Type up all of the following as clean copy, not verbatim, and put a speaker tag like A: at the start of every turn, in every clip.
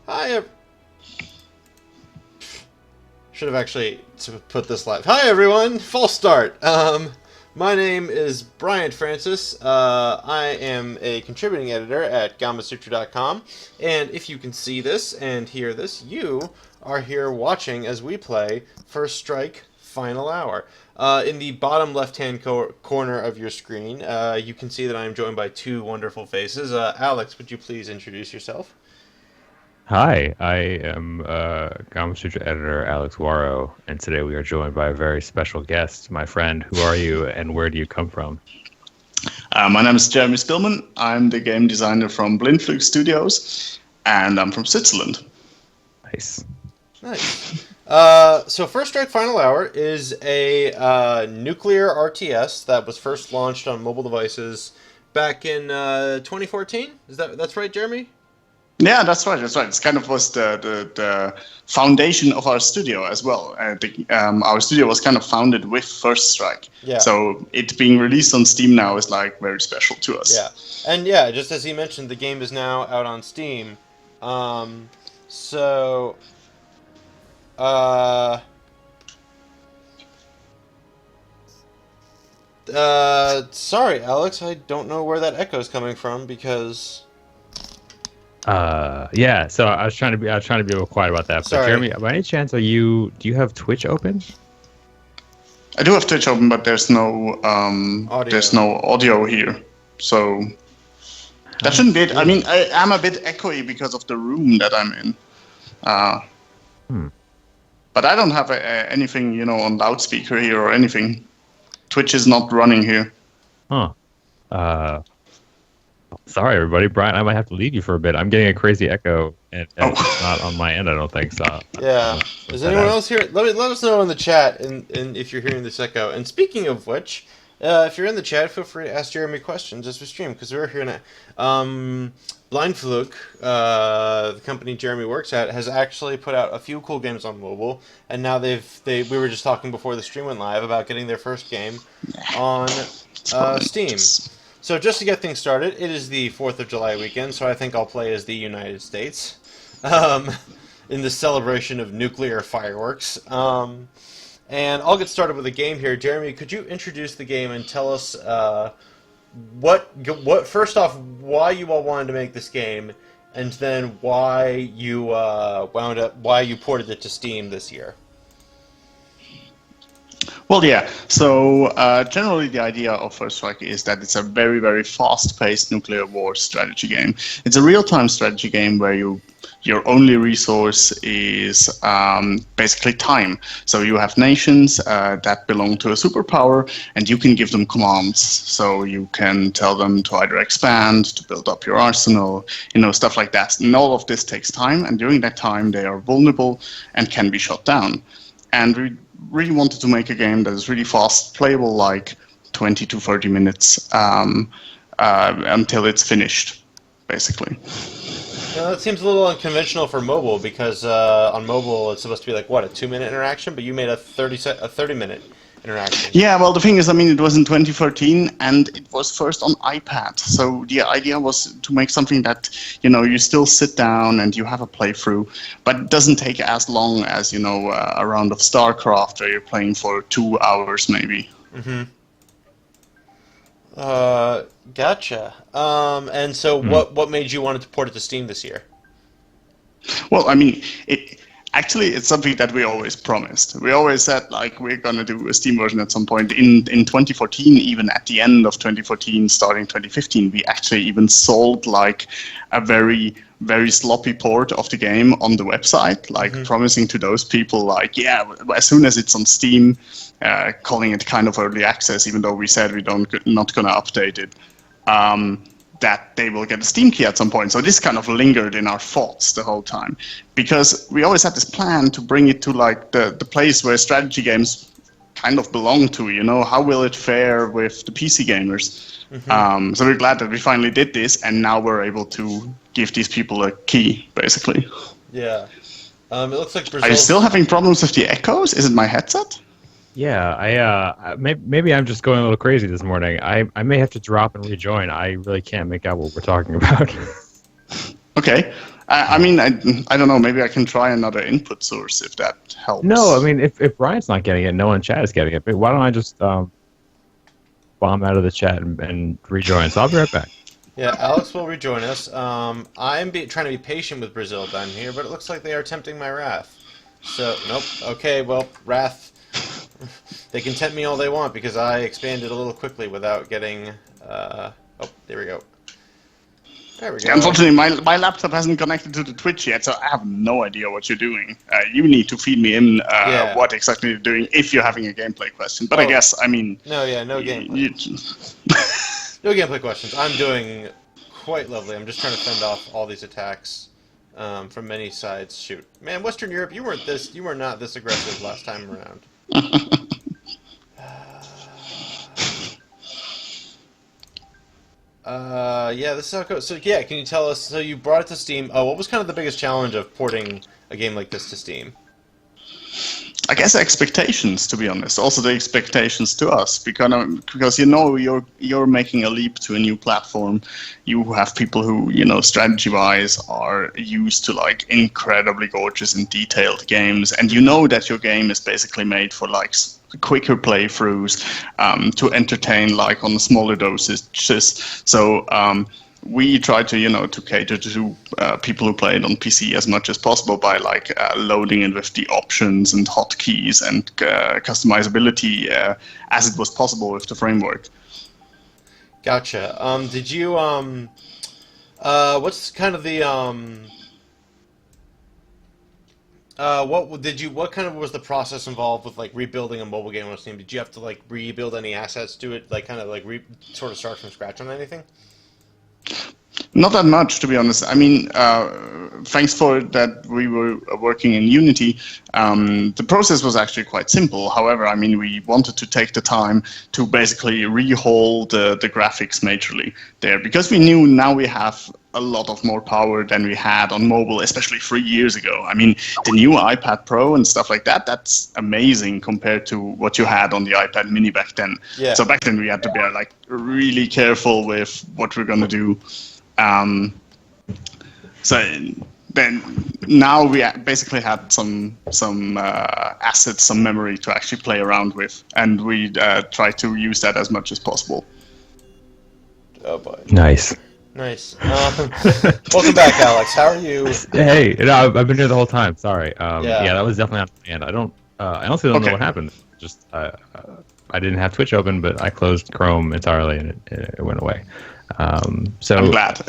A: Hi. Should have actually put this live. Hi, everyone. False start. My name is Brian Francis. I am a contributing editor at Gamasutra.com. And if you can see this and hear this, you are here watching as we play First Strike Final Hour. In the bottom left-hand corner of your screen, you can see that I am joined by two wonderful faces. Alex, would you please introduce yourself?
B: Hi, I am Gamasutra editor Alex Waro, and today we are joined by a very special guest, my friend. Who are you, and where do you come from?
C: My name is Jeremy Spillman. I'm the game designer from Blindflug Studios, and I'm from Switzerland.
B: Nice.
A: So First Strike Final Hour is a nuclear RTS that was first launched on mobile devices back in 2014. That's right, Jeremy?
C: Yeah, that's right. It's kind of was the foundation of our studio as well. Our studio was kind of founded with First Strike. Yeah. So it being released on Steam now is like very special to us.
A: Yeah, and yeah, just as he mentioned, the game is now out on Steam. Sorry, Alex, I don't know where that echo is coming from because.
B: Yeah. So I was trying to be a little quiet about that.
A: Sorry.
B: But Jeremy, by any chance, do you have Twitch open?
C: I do have Twitch open, but there's no audio here, so that shouldn't be it. I mean, I am a bit echoey because of the room that I'm in. But I don't have anything, on loudspeaker here or anything. Twitch is not running here.
B: Huh. Sorry, everybody. Brian, I might have to leave you for a bit. I'm getting a crazy echo, and it's not on my end, I don't think. So.
A: Yeah. Is anyone else here? Let us know in the chat and if you're hearing this echo. And speaking of which, if you're in the chat, feel free to ask Jeremy questions as we stream, because we're here now. Blindflug, the company Jeremy works at, has actually put out a few cool games on mobile, and now we were just talking before the stream went live about getting their first game on Steam. So just to get things started, it is the 4th of July weekend, so I think I'll play as the United States in the celebration of nuclear fireworks. And I'll get started with the game here. Jeremy, could you introduce the game and tell us first off, why you all wanted to make this game, and then why you ported it to Steam this year?
C: Well, yeah. So generally, the idea of First Strike is that it's a very, very fast-paced nuclear war strategy game. It's a real-time strategy game where your only resource is basically time. So you have nations that belong to a superpower, and you can give them commands. So you can tell them to either expand, to build up your arsenal, stuff like that. And all of this takes time, and during that time, they are vulnerable and can be shot down. And we really wanted to make a game that is really fast, playable, like 20 to 30 minutes until it's finished, basically.
A: That seems a little unconventional for mobile, because on mobile it's supposed to be like, what, a 2-minute interaction? But you made a 30-minute interaction.
C: Yeah, well, the thing is, it was in 2013, and it was first on iPad. So the idea was to make something that, you still sit down and you have a playthrough, but it doesn't take as long as, a round of StarCraft where you're playing for 2 hours maybe.
A: Mm-hmm. Gotcha. And so what made you want to port it to Steam this year?
C: Well, it's something that we always promised. We always said, we're going to do a Steam version at some point. In 2014, even at the end of 2014, starting 2015, we actually even sold, a very, very sloppy port of the game on the website, promising to those people, as soon as it's on Steam, calling it kind of early access, even though we said we're not going to update it. That they will get a Steam key at some point. So this kind of lingered in our thoughts the whole time, because we always had this plan to bring it to the place where strategy games kind of belong to. How will it fare with the PC gamers? Mm-hmm. So we're glad that we finally did this, and now we're able to give these people a key, basically.
A: Yeah. It looks like Brazil.
C: Are you still having problems with the echoes? Is it my headset?
B: Yeah, maybe I'm just going a little crazy this morning. I may have to drop and rejoin. I really can't make out what we're talking about.
C: Okay. I mean, I don't know. Maybe I can try another input source if that helps.
B: No, I mean, if Brian's not getting it, no one in chat is getting it. But why don't I just bomb out of the chat and rejoin? So I'll be right back.
A: Yeah, Alex will rejoin us. I'm trying to be patient with Brazil down here, but it looks like they are tempting my wrath. So, nope. Okay, well, wrath. They can tempt me all they want because I expanded a little quickly without getting... oh, there we go. There we go.
C: Unfortunately, my laptop hasn't connected to the Twitch yet, so I have no idea what you're doing. You need to feed me in what exactly you're doing if you're having a gameplay question. But I guess, I mean...
A: No gameplay. No gameplay questions. I'm doing quite lovely. I'm just trying to fend off all these attacks from many sides. Shoot. Man, Western Europe, you were not this aggressive last time around. Yeah, this is how it goes. So, yeah, can you tell us, so you brought it to Steam. Oh, what was kind of the biggest challenge of porting a game like this to Steam?
C: I guess expectations, to be honest. Also the expectations to us, because you know you're making a leap to a new platform. You have people who, you know, strategy-wise are used to like incredibly gorgeous and detailed games, and you know that your game is basically made for like quicker playthroughs, to entertain like on smaller dosages. So we try to, you know, to cater to people who play it on PC as much as possible by like loading it with the options and hotkeys and customizability as it was possible with the framework.
A: Gotcha. Did you what's kind of the what kind of was the process involved with like rebuilding a mobile game on Steam? Did you have to like rebuild any assets to it, like kind of like sort of start from scratch on anything?
C: Not that much, to be honest. I mean, thanks for that we were working in Unity. The process was actually quite simple. However, I mean, we wanted to take the time to basically rehaul the graphics majorly there, because we knew now we have a lot of more power than we had on mobile, especially 3 years ago. I mean, the new iPad Pro and stuff like that, that's amazing compared to what you had on the iPad Mini back then.
A: Yeah.
C: So back then we had to be like really careful with what we're going to do. So then now we basically had some assets, some memory to actually play around with, and we try to use that as much as possible.
A: Oh boy.
B: Nice.
A: Welcome back, Alex. How are you?
B: Hey, no, I've been here the whole time. Sorry. Yeah, that was definitely on the end. I honestly don't know what happened. Just I didn't have Twitch open, but I closed Chrome entirely, and it went away. So
C: I'm glad.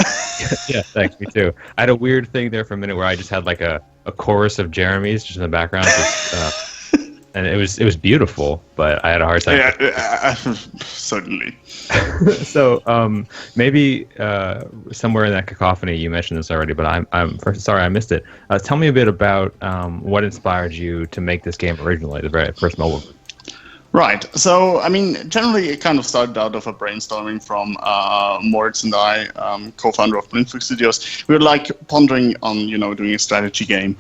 B: Yeah, thanks. Me too. I had a weird thing there for a minute where I just had like a chorus of Jeremy's just in the background, and it was beautiful, but I had a hard time.
C: Yeah, certainly.
B: So maybe somewhere in that cacophony you mentioned this already, but I'm sorry I missed it. Tell me a bit about what inspired you to make this game originally, the very first mobile.
C: Right. So, I mean, generally it kind of started out of a brainstorming from Moritz and I, co-founder of Blindfuchs Studios. We were like pondering on, you know, doing a strategy game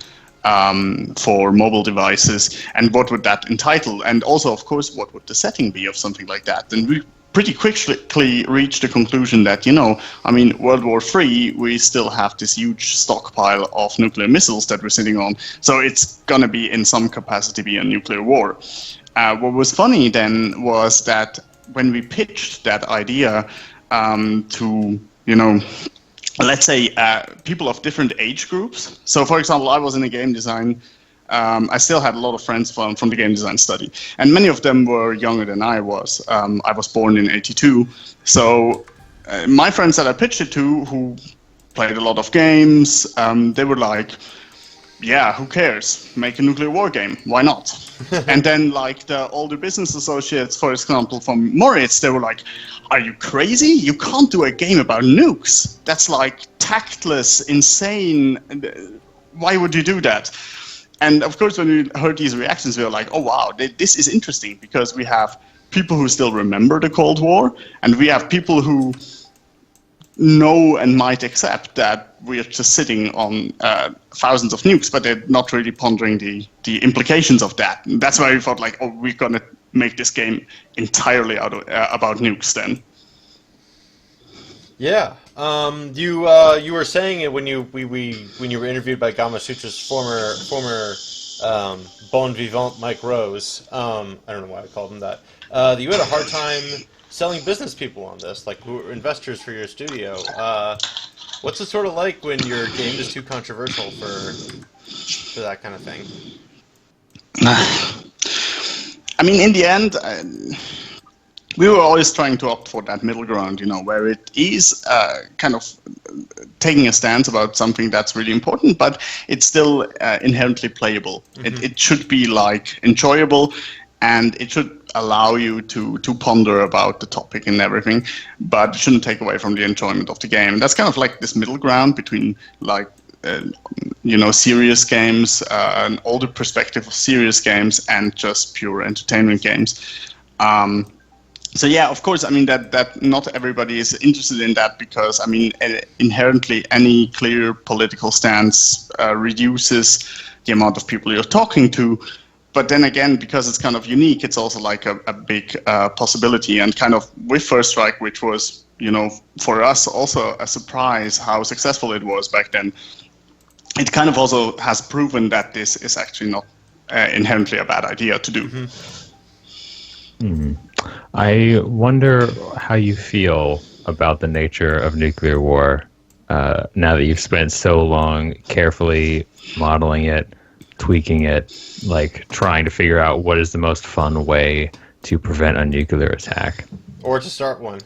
C: for mobile devices, and what would that entitle? And also, of course, what would the setting be of something like that? And we pretty quickly reached the conclusion that, you know, I mean, World War III, we still have this huge stockpile of nuclear missiles that we're sitting on. So it's going to be, in some capacity, be a nuclear war. What was funny then was that when we pitched that idea to, you know, let's say people of different age groups. So, for example, I was in a game design. I still had a lot of friends from the game design study, and many of them were younger than I was. I was born in '82. So my friends that I pitched it to, who played a lot of games, they were like, yeah, who cares? Make a nuclear war game. Why not? And then, like, the older business associates, for example, from Moritz, they were like, are you crazy? You can't do a game about nukes. That's, like, tactless, insane. Why would you do that? And, of course, when we heard these reactions, we were like, oh, wow, this is interesting, because we have people who still remember the Cold War, and we have people who know and might accept that we're just sitting on thousands of nukes, but they're not really pondering the implications of that. And that's why we thought, like, oh, we're going to make this game entirely about nukes then.
A: Yeah. You were saying it when you were interviewed by Gamasutra's former bon vivant Mike Rose. I don't know why I called him that. You had a hard time selling business people on this, like who were investors for your studio. What's it sort of like when your game is too controversial for that kind of thing?
C: I mean, in the end, we were always trying to opt for that middle ground, where it is kind of taking a stance about something that's really important, but it's still inherently playable. Mm-hmm. It should be like enjoyable, and it should allow you to ponder about the topic and everything, but it shouldn't take away from the enjoyment of the game. And that's kind of like this middle ground between like serious games, an older perspective of serious games, and just pure entertainment games. So yeah, of course, I mean that not everybody is interested in that, because I mean inherently any clear political stance reduces the amount of people you're talking to. But then again, because it's kind of unique, it's also like a big possibility. And kind of with First Strike, which was for us also a surprise how successful it was back then, it kind of also has proven that this is actually not inherently a bad idea to do.
B: Mm-hmm. Mm-hmm. I wonder how you feel about the nature of nuclear war now that you've spent so long carefully modeling it, tweaking it, like trying to figure out what is the most fun way to prevent a nuclear attack.
A: Or to start one.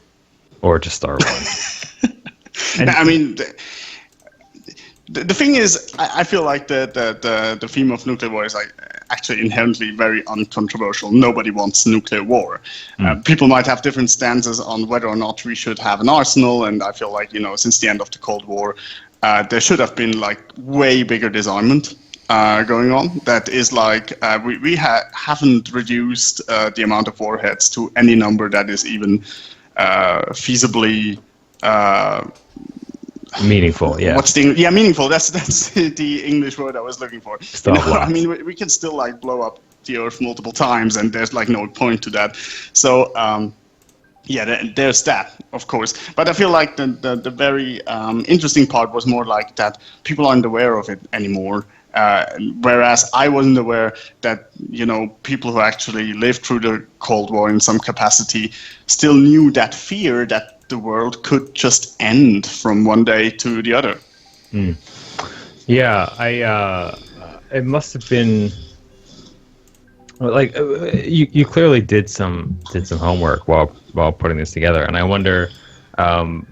B: And,
C: I mean, the thing is, I feel like the theme of nuclear war is like actually inherently very uncontroversial. Nobody wants nuclear war. People might have different stances on whether or not we should have an arsenal, and I feel like since the end of the Cold War, there should have been like way bigger disarmament going on. That is like we haven't reduced the amount of warheads to any number that is even feasibly
B: meaningful. Yeah.
C: Meaningful. That's the English word I was looking for. I mean, we can still like blow up the Earth multiple times, and there's like no point to that. So there's that, of course. But I feel like the very interesting part was more like that people aren't aware of it anymore. Whereas I wasn't aware that people who actually lived through the Cold War in some capacity still knew that fear that the world could just end from one day to the other.
B: Yeah, it must have been like you clearly did some homework while putting this together, and I wonder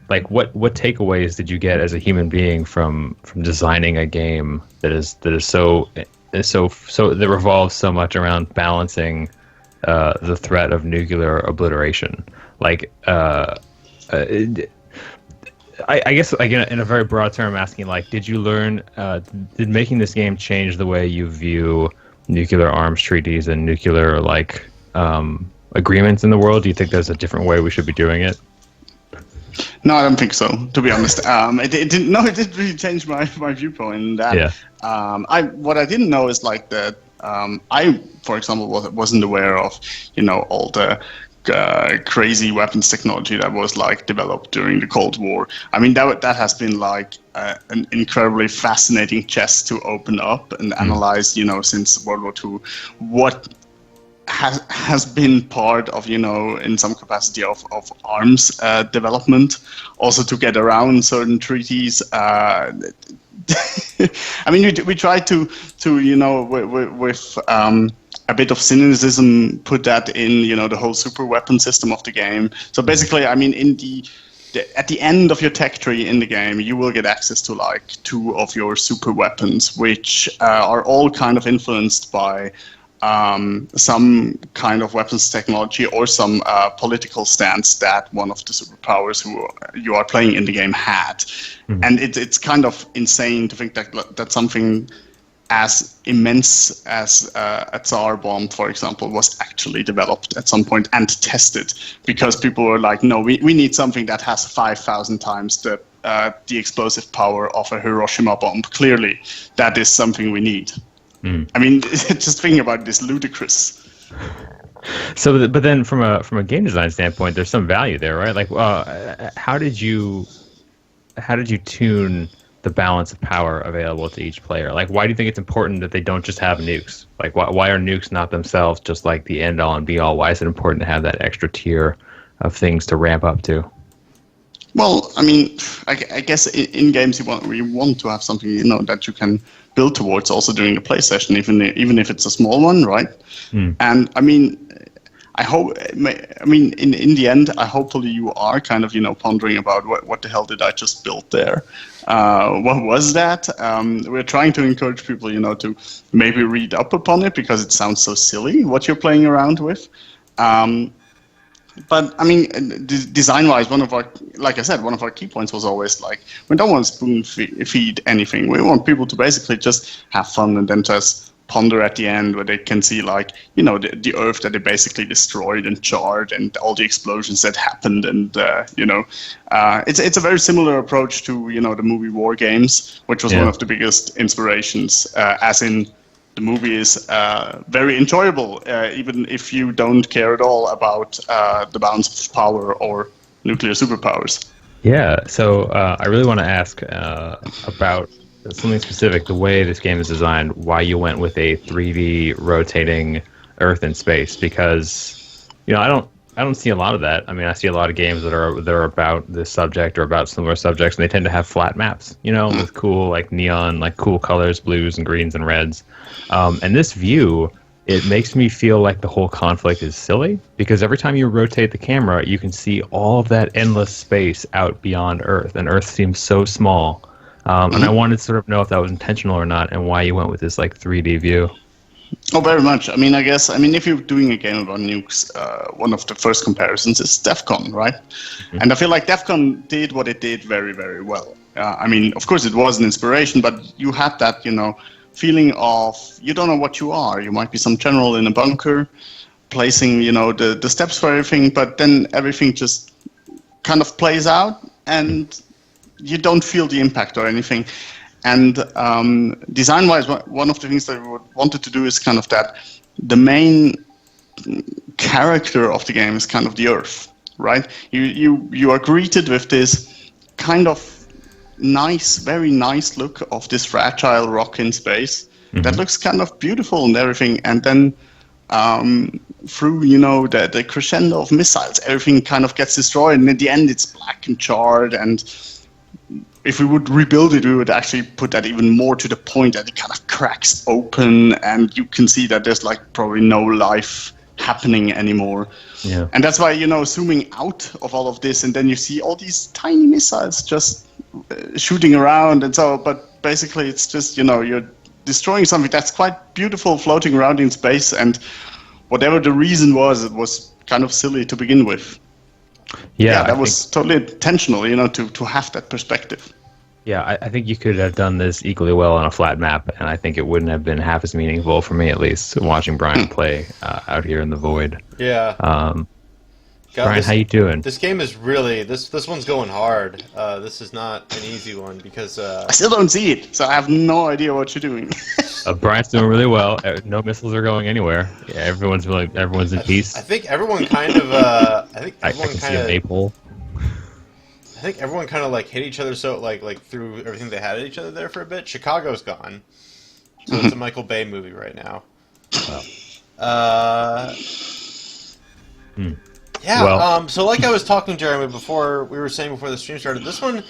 B: like what takeaways did you get as a human being from designing a game that revolves so much around balancing the threat of nuclear obliteration? Like I guess like in a very broad term, asking like, did you learn? Did making this game change the way you view nuclear arms treaties and nuclear like agreements in the world? Do you think there's a different way we should be doing it?
C: No, I don't think so, to be honest. It didn't really change my viewpoint in that.
B: Yeah.
C: What I didn't know is like that I, for example, wasn't aware of all the crazy weapons technology that was like developed during the Cold War. I mean, that has been like an incredibly fascinating chest to open up and analyze, since World War II. What has been part of, in some capacity of arms development, also to get around certain treaties. I mean, we tried to with a bit of cynicism, put that in, the whole super weapon system of the game. So basically, I mean, at the end of your tech tree in the game, you will get access to like 2 of your super weapons, which are all kind of influenced by some kind of weapons technology or some political stance that one of the superpowers who you are playing in the game had. Mm-hmm. And it's kind of insane to think that something as immense as a Tsar bomb, for example, was actually developed at some point and tested, because people were like, no, we need something that has 5,000 times the explosive power of a Hiroshima bomb. Clearly, that is something we need. I mean, just thinking about this, ludicrous.
B: So, but then from a game design standpoint, there's some value there, right? Like, how did you did you tune the balance of power available to each player? Like, why do you think it's important that they don't just have nukes? Like, why are nukes not themselves just like the end all and be all? Why is it important to have that extra tier of things to ramp up to?
C: Well, I mean, I guess in games you want to have something, you know, that you can build towards also during a play session, even if it's a small one, right? And I mean, in the end, hopefully you are kind of, you know, pondering about what the hell did I just build there? What was that? We're trying to encourage people, you know, to maybe read up upon it because it sounds so silly what you're playing around with. But I mean, design-wise, like I said, one of our key points was always like, we don't want to spoon feed anything. We want people to basically just have fun and then just ponder at the end where they can see, like, you know, the Earth that they basically destroyed and charred and all the explosions that happened. And, you know, it's a very similar approach to, you know, the movie War Games, which was one of the biggest inspirations, as in the movie is very enjoyable, even if you don't care at all about the balance of power or nuclear superpowers.
B: Yeah, so I really want to ask about something specific, the way this game is designed, why you went with a 3D rotating Earth in space, because, you know, I don't see a lot of that. I mean, I see a lot of games that are about this subject or about similar subjects, and they tend to have flat maps, you know, with cool, like, neon, like, cool colors, blues and greens and reds. And this view, it makes me feel like the whole conflict is silly, because every time you rotate the camera, you can see all of that endless space out beyond Earth, and Earth seems so small. And I wanted to sort of know if that was intentional or not, and why you went with this, like, 3D view.
C: Oh, very much. I mean, if you're doing a game about nukes, one of the first comparisons is DEF CON, right? And I feel like DEF CON did what it did very, very well. I mean, of course, it was an inspiration, but you had that, you know, feeling of you don't know what you are. You might be some general in a bunker, placing, you know, the steps for everything, but then everything just kind of plays out, and you don't feel the impact or anything. And design-wise, one of the things that we wanted to do is kind of that the main character of the game is kind of the Earth, right? You are greeted with this kind of nice, very nice look of this fragile rock in space that looks kind of beautiful and everything. And then through, you know, the crescendo of missiles, everything kind of gets destroyed, and in the end it's black and charred. And if we would rebuild it, we would actually put that even more to the point that it kind of cracks open, and you can see that there's, like, probably no life happening anymore. Yeah. And that's why, you know, zooming out of all of this, and then you see all these tiny missiles just shooting around, and so, but basically it's just, you know, you're destroying something that's quite beautiful floating around in space, and whatever the reason was, it was kind of silly to begin with. Yeah, that was totally intentional, you know, to have that perspective.
B: Yeah, I think you could have done this equally well on a flat map, and I think it wouldn't have been half as meaningful for me, at least, watching Brian play out here in the void.
A: Yeah.
B: God, Brian, how you doing?
A: This game is really this one's going hard. This is not an easy one because
C: I still don't see it, so I have no idea what you're doing.
B: Brian's doing really well. No missiles are going anywhere. Yeah, everyone's in peace.
A: I think everyone kind of. I can
B: see a maypole.
A: I think everyone kind of like hit each other, so like threw everything they had at each other there for a bit. Chicago's gone, so it's a Michael Bay movie right now. Yeah. Well. So like I was talking, Jeremy, before we were saying before the stream started, this one,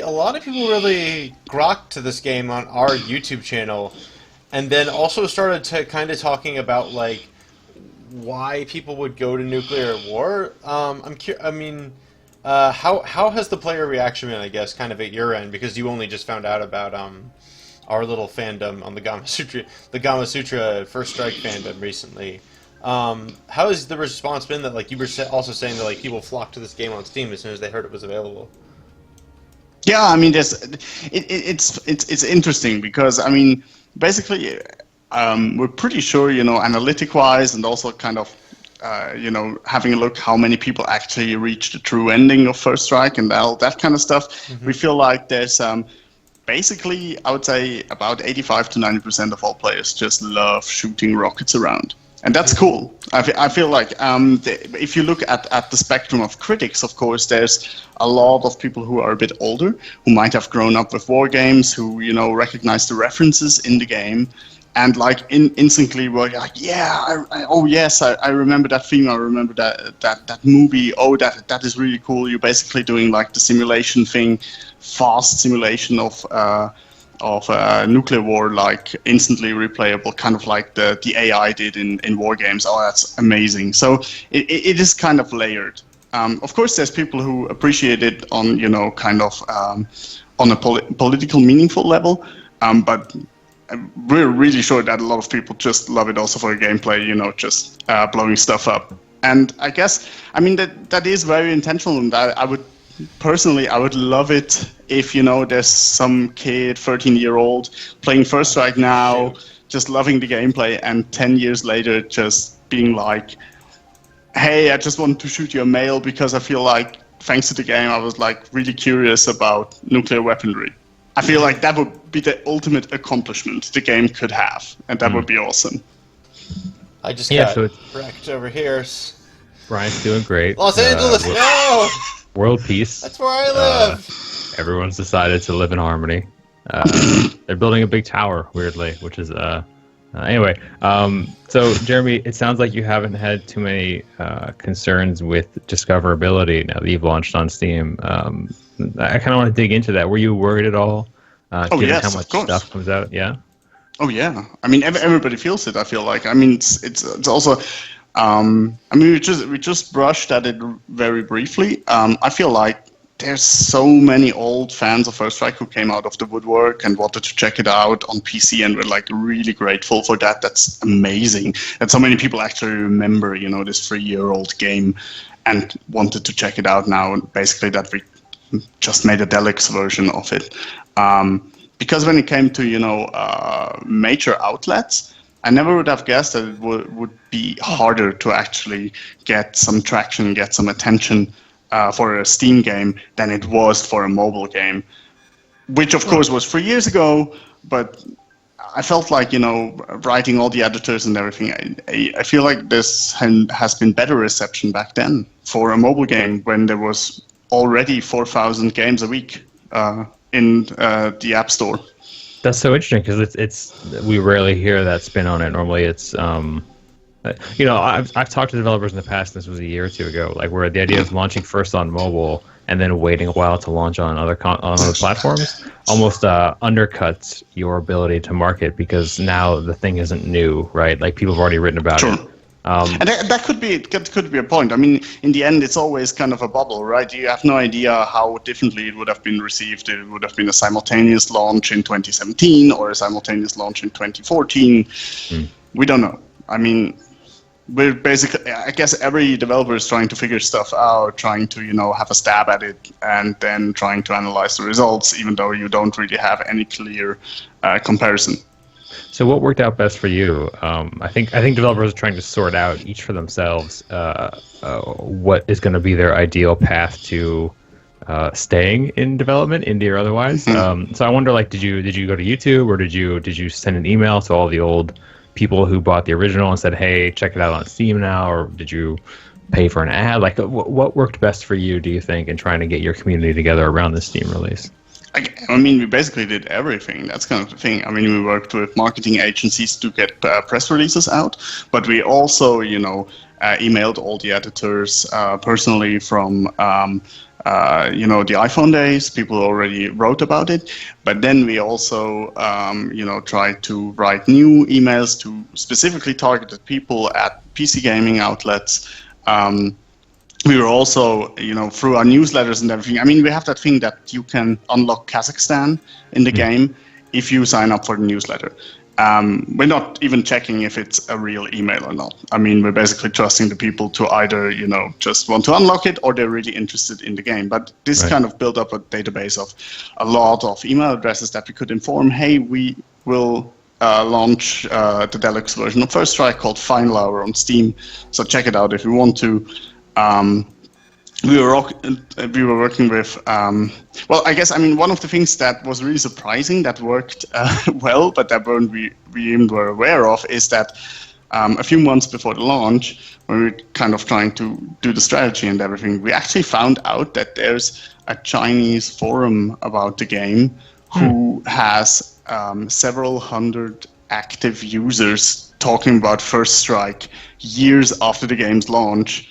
A: a lot of people really grokked to this game on our YouTube channel, and then also started to kind of talking about like why people would go to nuclear war. How has the player reaction been, I guess, kind of at your end, because you only just found out about our little fandom on the Gamasutra First Strike fandom recently. How has the response been that, like, you were also saying that, like, people flocked to this game on Steam as soon as they heard it was available?
C: Yeah, I mean, it's interesting because, I mean, basically, we're pretty sure, you know, analytic-wise, and also kind of, you know, having a look how many people actually reach the true ending of First Strike and all that kind of stuff. We feel like there's basically, I would say about 85 to 90% of all players just love shooting rockets around. And that's cool. I feel like if you look at the spectrum of critics, of course, there's a lot of people who are a bit older, who might have grown up with war games, who recognize the references in the game, and like instantly were like, yeah, oh yes, I remember that theme, I remember that movie. Oh, that is really cool. You're basically doing like the simulation thing, fast simulation of nuclear war, like instantly replayable, kind of like the AI did in war games. Oh, that's amazing. So it is kind of layered. Of course, there's people who appreciate it on kind of on a political meaningful level, but we're really sure that a lot of people just love it also for gameplay, just blowing stuff up. And I guess, I mean, that is very intentional, and I would love it if, there's some kid, 13-year-old, playing First Strike now, just loving the gameplay, and 10 years later just being like, hey, I just want to shoot you a mail because I feel like, thanks to the game, I was like really curious about nuclear weaponry. I feel like that would be the ultimate accomplishment the game could have, and that would be awesome.
A: I just got wrecked over here.
B: Brian's doing great.
A: Los Angeles, no!
B: World peace.
A: That's where I live.
B: Everyone's decided to live in harmony. They're building a big tower, weirdly, which is anyway. So Jeremy, it sounds like you haven't had too many concerns with discoverability now that you've launched on Steam. I kind of want to dig into that. Were you worried at all? Given
C: yes,
B: how much stuff comes out? Yeah.
C: Oh yeah. I mean, everybody feels it. I feel like. I mean, it's also. I mean, we just brushed at it very briefly. I feel like there's so many old fans of First Strike who came out of the woodwork and wanted to check it out on PC, and we're like really grateful for that. That's amazing. And so many people actually remember, this 3-year-old game and wanted to check it out now. And basically, that we just made a deluxe version of it. Because when it came to major outlets, I never would have guessed that it would be harder to actually get some traction, get some attention for a Steam game than it was for a mobile game, which of course was 3 years ago, but I felt like, writing all the editors and everything, I feel like this has been better reception back then for a mobile game when there was already 4,000 games a week in the App Store.
B: That's so interesting because it's we rarely hear that spin on it. Normally, it's I've talked to developers in the past. This was a year or two ago, like where the idea of launching first on mobile and then waiting a while to launch on other platforms almost undercuts your ability to market because now the thing isn't new, right? Like people have already written about it.
C: And that could be a point. I mean, in the end, it's always kind of a bubble, right? You have no idea how differently it would have been received. It would have been a simultaneous launch in 2017 or a simultaneous launch in 2014. We don't know. I mean, we're basically, I guess every developer is trying to figure stuff out, trying to, have a stab at it, and then trying to analyze the results, even though you don't really have any clear comparison.
B: So what worked out best for you? I think developers are trying to sort out each for themselves what is going to be their ideal path to staying in development, indie or otherwise. So I wonder, like, did you go to YouTube or did you send an email to all the old people who bought the original and said, hey, check it out on Steam now, or did you pay for an ad? Like, what worked best for you, do you think, in trying to get your community together around the Steam release?
C: I mean, we basically did everything. That's kind of the thing. I mean, we worked with marketing agencies to get press releases out, but we also, emailed all the editors personally from, the iPhone days. People already wrote about it, but then we also, tried to write new emails to specifically targeted people at PC gaming outlets. We were also, through our newsletters and everything. I mean, we have that thing that you can unlock Kazakhstan in the game if you sign up for the newsletter. We're not even checking if it's a real email or not. I mean, we're basically trusting the people to either, just want to unlock it or they're really interested in the game. But this kind of built up a database of a lot of email addresses that we could inform, hey, we will launch the deluxe version of First Strike called Final Hour on Steam. So check it out if you want to. We were working with, I guess, I mean, one of the things that was really surprising that worked well, but that we even were aware of, is that a few months before the launch, when we were kind of trying to do the strategy and everything, we actually found out that there's a Chinese forum about the game who has several hundred active users talking about First Strike years after the game's launch.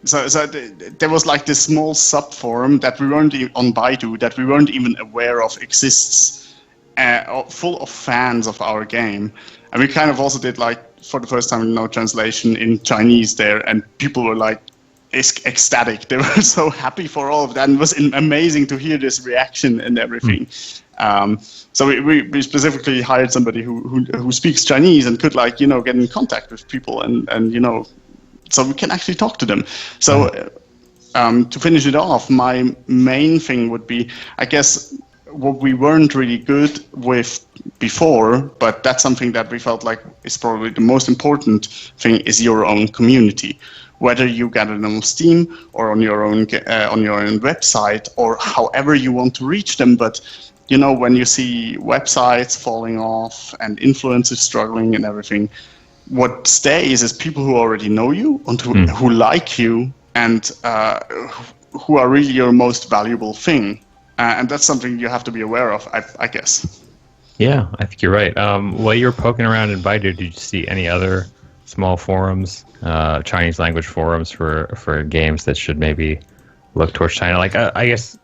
C: So there was like this small sub-forum that we weren't on Baidu that we weren't even aware of exists, full of fans of our game. And we kind of also did, like, for the first time, translation in Chinese there, and people were like ecstatic. They were so happy for all of that, and it was amazing to hear this reaction and everything. So we specifically hired somebody who speaks Chinese and could, like, get in contact with people and so we can actually talk to them. So to finish it off, my main thing would be, I guess, what we weren't really good with before, but that's something that we felt like is probably the most important thing, is your own community. Whether you get it on Steam or on your own website, or however you want to reach them. But when you see websites falling off and influencers struggling and everything, what stays is people who already know you and who like you and who are really your most valuable thing. And that's something you have to be aware of, I guess.
B: Yeah, I think you're right. While you were poking around in Baidu, did you see any other small forums, Chinese language forums for games that should maybe look towards China? Like, I guess...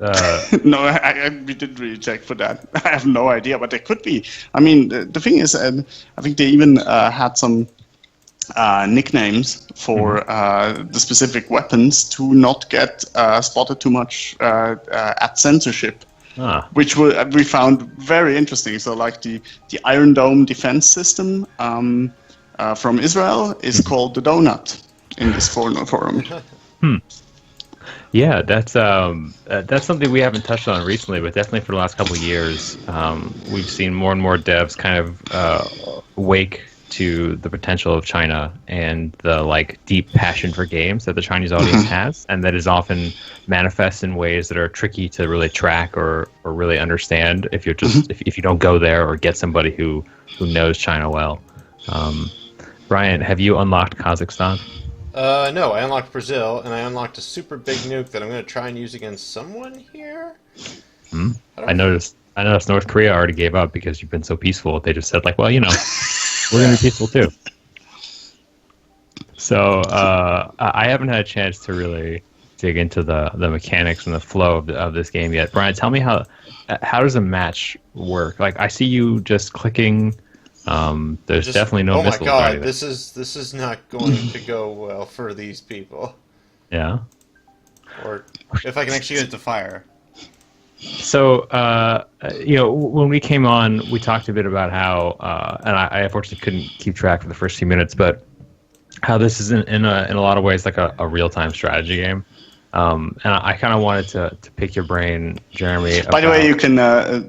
C: No, we didn't really check for that. I have no idea, but there could be. I mean, the thing is, I think they even had some nicknames for the specific weapons to not get spotted too much at censorship, which we found very interesting. So, like, the Iron Dome defense system from Israel is called the Donut in this forum.
B: Yeah, that's something we haven't touched on recently, but definitely for the last couple of years, we've seen more and more devs kind of wake to the potential of China and the, like, deep passion for games that the Chinese audience has, and that is often manifests in ways that are tricky to really track or really understand if you're just if you don't go there or get somebody who knows China well. Brian, have you unlocked Kazakhstan?
A: No, I unlocked Brazil, and I unlocked a super big nuke that I'm going to try and use against someone here.
B: I noticed North Korea already gave up because you've been so peaceful. They just said, like, well, we're going to be peaceful too. So I haven't had a chance to really dig into the mechanics and the flow of this game yet. Brian, tell me how does a match work? Like, I see you just clicking. There's definitely no missiles.
A: Oh my god, this is not going to go well for these people.
B: Yeah.
A: Or if I can actually use it to fire.
B: So, when we came on, we talked a bit about how, and I unfortunately couldn't keep track for the first few minutes, but how this is in a lot of ways like a real-time strategy game. And I kind of wanted to pick your brain, Jeremy.
C: By the way, you can,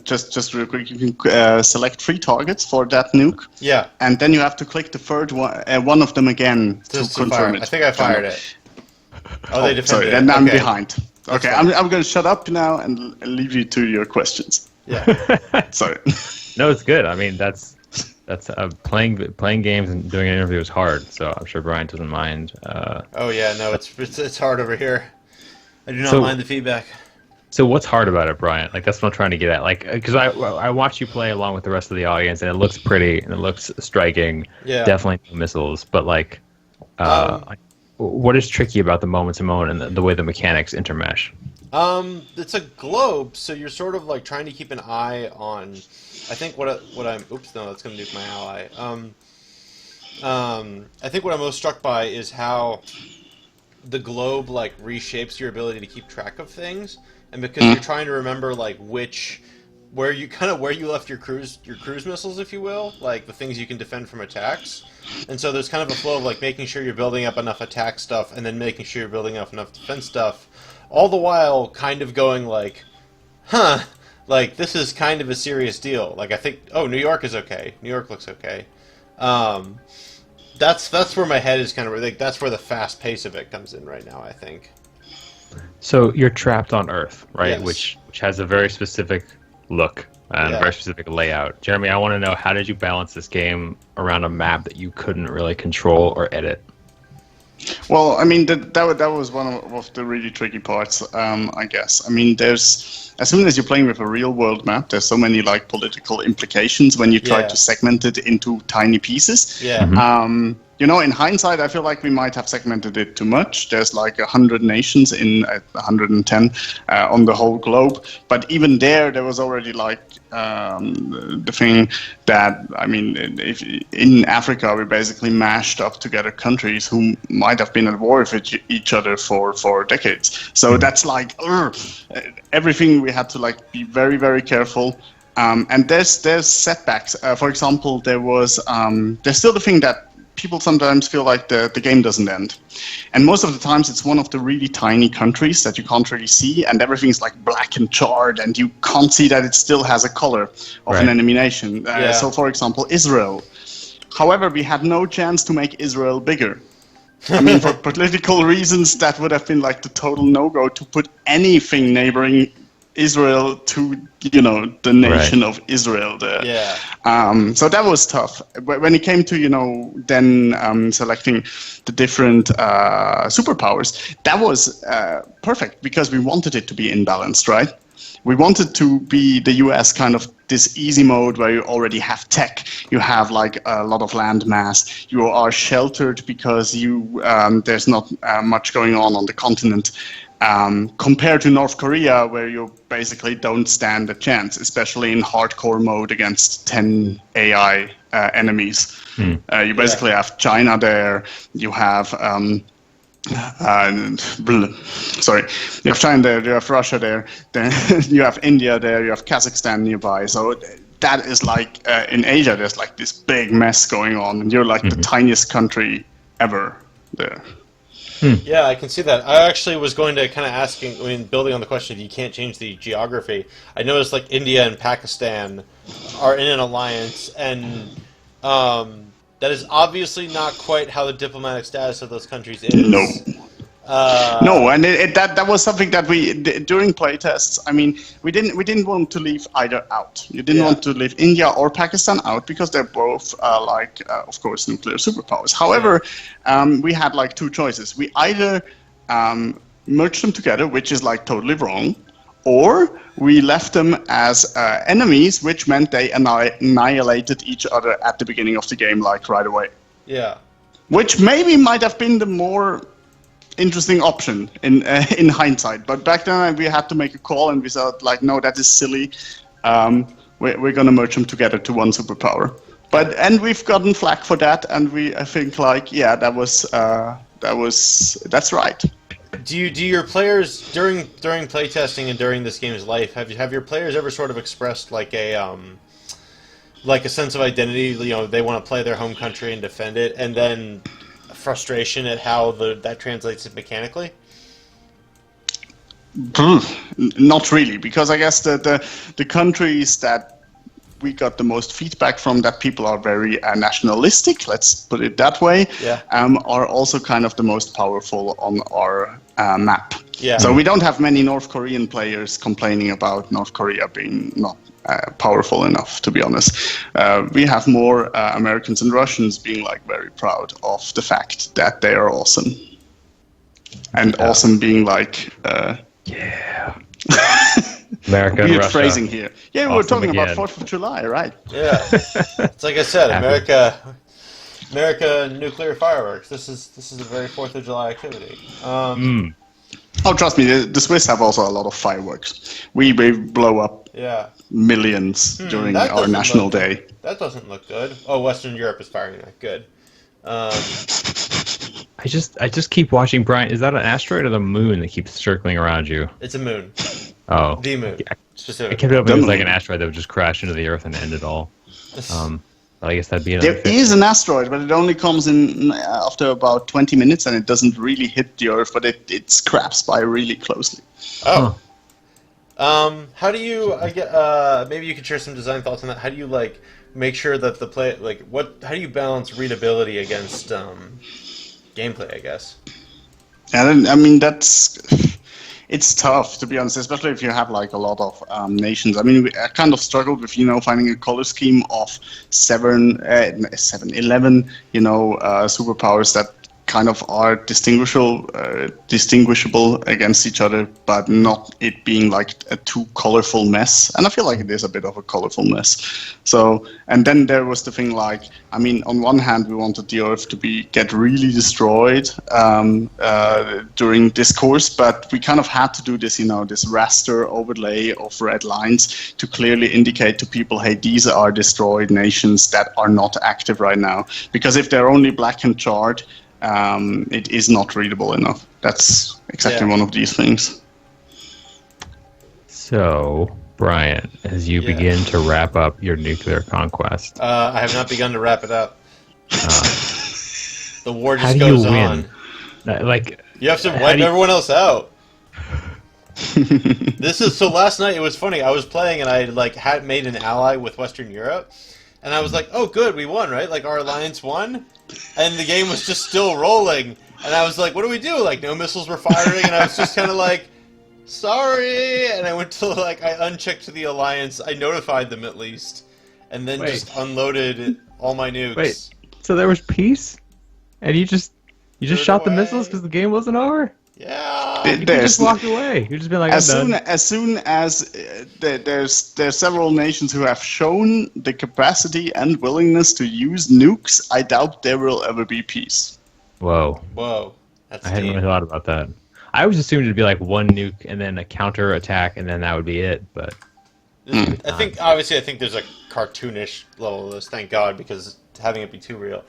C: just real quick, you can select 3 targets for that nuke.
A: Yeah.
C: And then you have to click the third one of them again to confirm it.
A: I think I fired it. Oh, they defended
C: sorry,
A: it.
C: then I'm
A: Okay.
C: behind. Okay, I'm going to shut up now and leave you to your questions.
A: Yeah.
C: Sorry.
B: No, it's good. I mean, that's playing games and doing an interview is hard, so I'm sure Brian doesn't mind.
A: Oh yeah, no, it's hard over here. I do not mind the feedback.
B: So what's hard about it, Brian? Like, that's what I'm trying to get at. Like, because I watch you play along with the rest of the audience, and it looks pretty and it looks striking.
A: Yeah.
B: Definitely no missiles, but like, what is tricky about the moment to moment and the way the mechanics intermesh?
A: It's a globe, so you're sort of like trying to keep an eye on. I think what I'm. Oops, no, that's gonna nuke my ally. I think what I'm most struck by is how the globe like reshapes your ability to keep track of things, and because you're trying to remember like where you left your cruise missiles, if you will, like the things you can defend from attacks. And so there's kind of a flow of like making sure you're building up enough attack stuff, and then making sure you're building up enough defense stuff, all the while kind of going like, like this is kind of a serious deal. Like I think, New York is okay. New York looks okay. That's where my head is kind of like that's where the fast pace of it comes in right now, I think.
B: So you're trapped on Earth, right?
A: Yes.
B: Which has a very specific look. and a very specific layout. Jeremy, I want to know, how did you balance this game around a map that you couldn't really control or edit?
C: Well, I mean, that was one of the really tricky parts, I guess. I mean, as soon as you're playing with a real-world map, there's so many like political implications when you try to segment it into tiny pieces.
A: Yeah.
B: Mm-hmm.
C: You know, in hindsight, I feel like we might have segmented it too much. There's like 100 nations in 110 on the whole globe. But even there was already like the thing that, I mean, if in Africa, we basically mashed up together countries who might have been at war with each other for decades. So that's like everything we had to like be very, very careful. And there's setbacks. For example, there's still the thing that people sometimes feel like the game doesn't end. And most of the times it's one of the really tiny countries that you can't really see, and everything's like black and charred, and you can't see that it still has a color of an enemy nation. So for example, Israel. However, we had no chance to make Israel bigger. I mean, for political reasons, that would have been like the total no-go to put anything neighboring Israel to, you know, the nation of Israel there.
A: Yeah.
C: So that was tough. When it came to, you know, then selecting the different superpowers, that was perfect because we wanted it to be imbalanced, right? We wanted to be the US kind of this easy mode where you already have tech, you have like a lot of land mass, you are sheltered because there's not much going on the continent. Compared to North Korea, where you basically don't stand a chance, especially in hardcore mode against 10 AI enemies. You basically have China there, you have you have China there, you have Russia there, then you have India there, you have Kazakhstan nearby. So that is like, in Asia, there's like this big mess going on, and you're like the tiniest country ever there.
A: Yeah, I can see that. I actually was going to kind of building on the question, you can't change the geography. I noticed like India and Pakistan are in an alliance, and that is obviously not quite how the diplomatic status of those countries is.
C: No. No, and that was something that we during playtests. I mean, we didn't want to leave either out. You didn't want to leave India or Pakistan out because they're both of course, nuclear superpowers. However, we had like two choices. We either merged them together, which is like totally wrong, or we left them as enemies, which meant they annihilated each other at the beginning of the game, like right away.
A: Yeah. Which
C: maybe might have been the more interesting option in hindsight, but back then we had to make a call, and we said like, no, that is silly. We're gonna merge them together to one superpower. And we've gotten flack for that, and I think like, yeah, that's right.
A: Do your players during playtesting and during this game's life have your players ever sort of expressed like a sense of identity? You know, they want to play their home country and defend it, and then frustration at how that translates mechanically?
C: Not really, because I guess the countries that we got the most feedback from, that people are very nationalistic, let's put it that way, are also kind of the most powerful on our map. Yeah. So we don't have many North Korean players complaining about North Korea being not powerful enough, to be honest. We have more Americans and Russians being like very proud of the fact that they are awesome. And awesome being like...
B: America and
C: weird
B: Russia.
C: Phrasing here. Yeah,
B: Awesome
C: we're talking
B: again.
C: about 4th of July, right?
A: Yeah. It's like I said, America nuclear fireworks. This is a very 4th of July activity.
C: Oh, trust me, the Swiss have also a lot of fireworks. We blow up millions during our National Day.
A: That doesn't look good. Oh, Western Europe is firing that good.
B: I just keep watching, Brian. Is that an asteroid or the moon that keeps circling around you?
A: It's a moon.
B: Oh.
A: The moon.
B: I
A: Specifically.
B: kept hoping it was like an asteroid that would just crash into the Earth and end it all. But I guess that'd be another
C: There is an asteroid, but it only comes in after about 20 minutes, and it doesn't really hit the Earth, but it scraps by really closely.
A: Oh. How do you? Maybe you could share some design thoughts on that. How do you like make sure that the play How do you balance readability against gameplay? I guess.
C: And I mean it's tough, to be honest, especially if you have like a lot of nations. I mean, I kind of struggled with, finding a color scheme of 11, superpowers that kind of are distinguishable against each other, but not it being like a too colorful mess. And I feel like it is a bit of a colorful mess. So, and then there was the thing like, I mean, on one hand, we wanted the Earth to get really destroyed during this course, but we kind of had to do this, this raster overlay of red lines to clearly indicate to people, hey, these are destroyed nations that are not active right now. Because if they're only black and charred, it is not readable enough. That's exactly one of these things.
B: So, Brian, as you begin to wrap up your nuclear conquest,
A: I have not begun to wrap it up. The war just
B: how do
A: goes
B: you
A: on.
B: Like,
A: you have to wipe everyone else out. So last night it was funny. I was playing and I had made an ally with Western Europe, and I was like, "Oh, good, we won, right? Like our alliance won." And the game was just still rolling, and I was like, "What do we do?" Like no missiles were firing, and I was just kind of like, "Sorry." And I went to I unchecked the alliance. I notified them at least, and then just unloaded all my nukes.
B: Wait, so there was peace, and you just shot the missiles because the game wasn't over?
A: Yeah,
B: you just walked away. You just been like,
C: as soon as there's several nations who have shown the capacity and willingness to use nukes, I doubt there will ever be peace.
B: Whoa,
A: that's
B: I hadn't really thought about that. I was assuming it'd be like one nuke and then a counter attack, and then that would be it. But
A: I think there's a cartoonish level of this. Thank God, because having it be too real.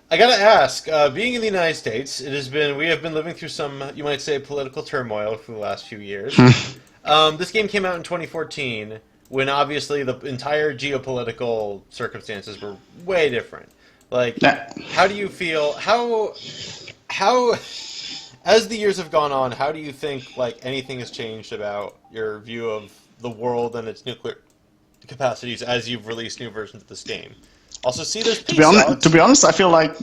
A: I gotta ask, being in the United States, we have been living through some, you might say, political turmoil for the last few years. This game came out in 2014, when obviously the entire geopolitical circumstances were way different. How do you feel, how, as the years have gone on, how do you think, anything has changed about your view of the world and its nuclear capacities as you've released new versions of this game? Also, see, there's peace.
C: To be honest, I feel like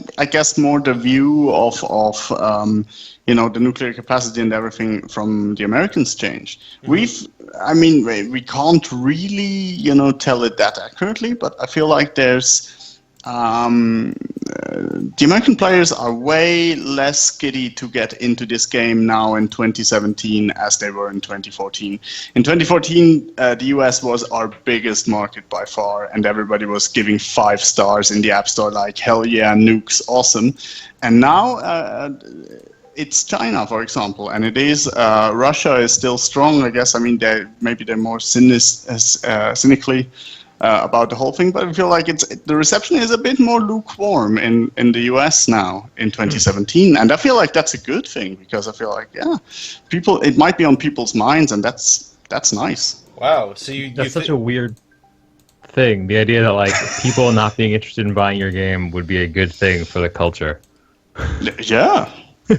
C: more the view of the nuclear capacity and everything from the Americans changed. Mm-hmm. We can't really tell it that accurately, but I feel like there's the American players are way less giddy to get into this game now in 2017 as they were in 2014. In 2014, the US was our biggest market by far, and everybody was giving 5 stars in the App Store, like, hell yeah, nukes, awesome. And now it's China, for example, and it is Russia is still strong, I guess. I mean, they're more cynically about the whole thing, but I feel like the reception is a bit more lukewarm in the US now in 2017, and I feel like that's a good thing, because I feel like it might be on people's minds, and that's nice.
A: Wow, so
B: that's such a weird thing. The idea that people not being interested in buying your game would be a good thing for the culture.
C: Yeah.
A: I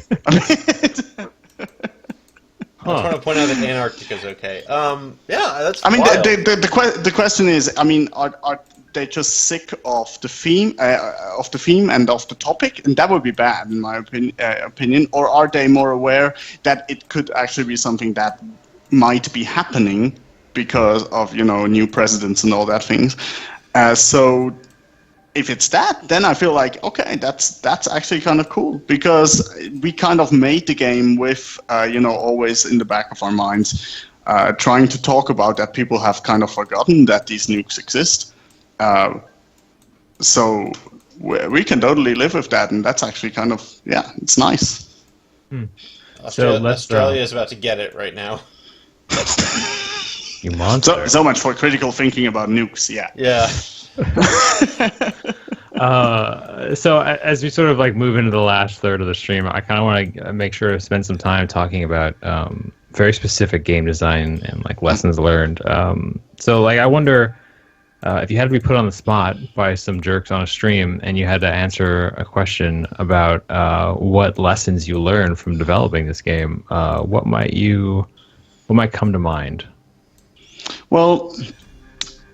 A: just want to point out that Antarctica's okay. That's.
C: I mean,
A: wild.
C: the question is, I mean, are they just sick of the theme, and of the topic, and that would be bad in my opinion, or are they more aware that it could actually be something that might be happening because of new presidents and all that things? So if it's that, then I feel like, okay, that's actually kind of cool, because we kind of made the game with, always in the back of our minds, trying to talk about that people have kind of forgotten that these nukes exist. So we can totally live with that, and that's actually kind of, it's nice.
A: Australia is about to get it right now.
B: You monster.
C: So much for critical thinking about nukes,
A: Yeah.
B: So as we sort of move into the last third of the stream, I kind of want to make sure to spend some time talking about very specific game design and lessons learned. So I wonder if you had to be put on the spot by some jerks on a stream and you had to answer a question about what lessons you learned from developing this game, what might come to mind?
C: Well,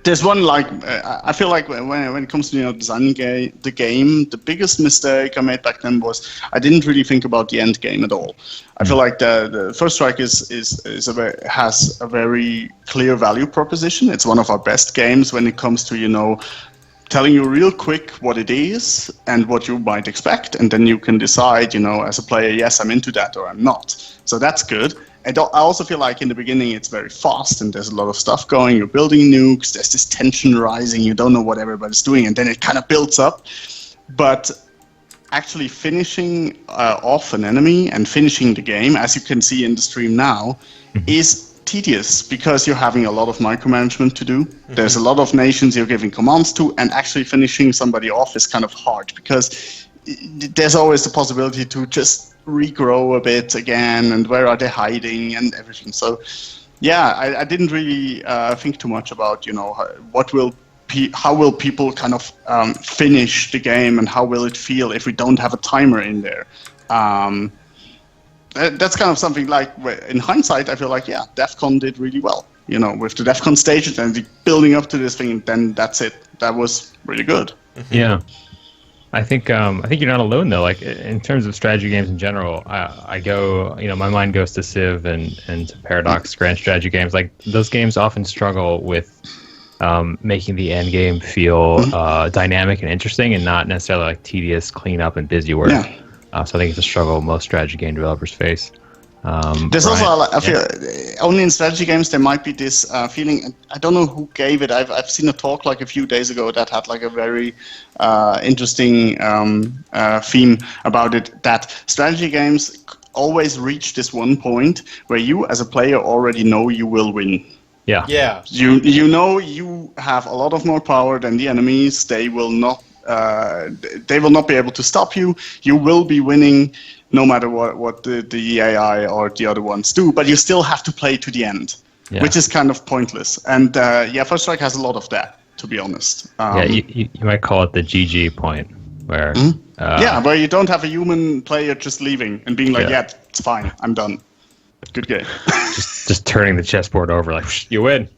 C: There's one like I feel like when it comes to designing the game, the biggest mistake I made back then was I didn't really think about the end game at all. I feel like the First Strike has a very clear value proposition. It's one of our best games when it comes to telling you real quick what it is and what you might expect, and then you can decide as a player, yes, I'm into that or I'm not. So that's good. I also feel like in the beginning it's very fast and there's a lot of stuff going. You're building nukes, there's this tension rising, you don't know what everybody's doing, and then it kind of builds up. But actually finishing off an enemy and finishing the game, as you can see in the stream now, is tedious because you're having a lot of micromanagement to do. There's a lot of nations you're giving commands to, and actually finishing somebody off is kind of hard because there's always the possibility to just regrow a bit again, and where are they hiding and everything. So yeah, I didn't really think too much about how will people kind of finish the game, and how will it feel if we don't have a timer in there. That's kind of something like, in hindsight, I feel like, yeah, DEF CON did really well. With the DEF CON stage and the building up to this thing, then that's it. That was really good.
B: Yeah. I think you're not alone though. Like in terms of strategy games in general, I go, my mind goes to Civ and to Paradox grand strategy games. Like those games often struggle with making the end game feel dynamic and interesting, and not necessarily like tedious cleanup and busy work.
C: Yeah.
B: So I think it's a struggle most strategy game developers face.
C: There's also, I feel, only in strategy games there might be this feeling. I don't know who gave it. I've seen a talk like a few days ago that had like a very interesting theme about it. That strategy games always reach this one point where you, as a player, already know you will win.
B: Yeah.
A: Yeah.
C: You know you have a lot of more power than the enemies. They will not be able to stop you. You will be winning no matter what the AI or the other ones do, but you still have to play to the end, which is kind of pointless. And First Strike has a lot of that, to be honest.
B: You might call it the GG point, where
C: where you don't have a human player just leaving and being like, yeah it's fine, I'm done. Good game.
B: just turning the chessboard over, like, you win.